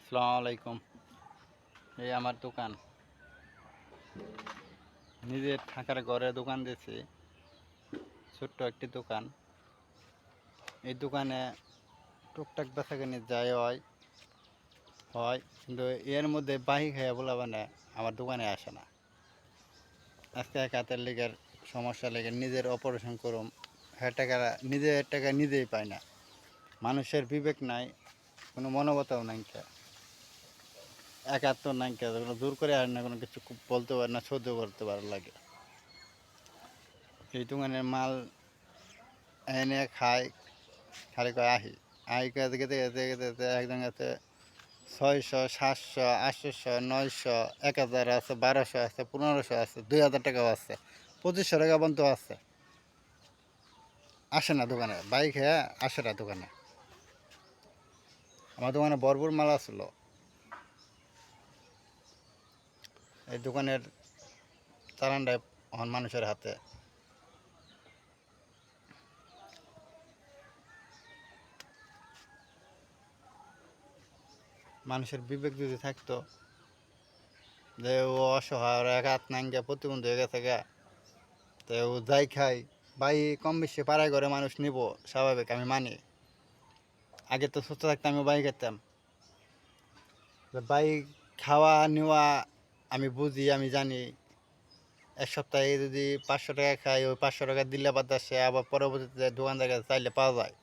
আসসালামু আলাইকুম। এই আমার দোকান, নিজের থাকার ঘরে দোকান দিয়েছি, ছোট্ট একটি দোকান। এই দোকানে টুকটাক বেচাকেনি যাই হয় হয়, কিন্তু এর মধ্যে বাহি খাইয়া বলা মানে আমার দোকানে আসে না। আজকে এক হাতের লেগের সমস্যা লেগে নিজের অপারেশন করুম, হ্যাঁ টাকা নিজের টাকা নিজেই পায় না। মানুষের বিবেক নাই, কোনো মনোবতাও নাই, একাত্তর নাই, কোনো জোর করে আর না, কোনো কিছু বলতে পারে না, সহ্য করতে পারে লাগে। এই দোকানের মাল এনে খাই, খালি কয় আহি গেতে গেতে গেতে গেতে একজন আছে 600, 700, 800, 900, 1000 আছে, 1200 আছে, 1500 আছে, 2000 টাকাও আছে, 2500 টাকা পর্যন্ত আছে। আসে না দোকানে, বাইক হ্যাঁ আসে না দোকানে। আমার দোকানে ভরপুর মাল আসলো। এই দোকানের চালানটাই এখন মানুষের হাতে। মানুষের বিবেক যদি থাকতো যে ও অসহায়, ওর এক হাত নাঙ্গা প্রতিবন্ধী হয়ে গেছে গা, তো ও যাই খাই, ভাই কম বেশি পাড়ায় ঘরে মানুষ নিব, স্বাভাবিক, আমি মানি। আগে তো সুস্থ থাকতে আমি বাইক খেতাম, বাইক খাওয়া নেওয়া আমি বুঝি, আমি জানি। এক সপ্তাহে যদি 500 টাকা খাই, ওই 500 টাকা দিলে বাদ সে আবার পরবর্তীতে দোকানদার কাছে চাইলে পাওয়া যায়,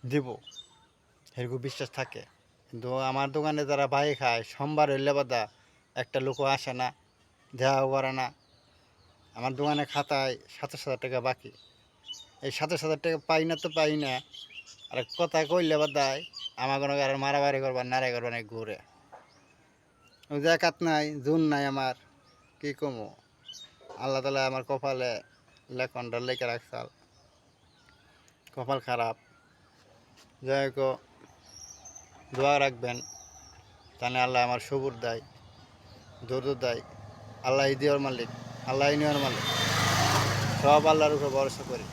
দিব, এরকম বিশ্বাস থাকে। কিন্তু আমার দোকানে যারা ভাই খায়, সোমবার হইলে বাদা একটা লোকও আসে না, দেওয়াও করে না। আমার দোকানে খাতায় 27,000 টাকা বাকি। এই 27,000 টাকা পাই না তো পাই না, আর কথা কইলে বাদায় আমার কোনো কারণ মারামারি করবার নাড়াই করবার না, ঘুরে। ওই যে একাত নাই, জুন নাই আমার, কি কমো। আল্লাহ তালা আমার কপালে লেখনটা লেখে রাখছাল, কপাল খারাপ। যাই হোক, দোয়া রাখবেন, তাহলে আল্লাহ আমার সবুর দেয়, ধৈর্য দেয়। আল্লাহ দিওর মালিক, আল্লাহ নিওর মালিক, সব আল্লাহর উপর ভরসা করি।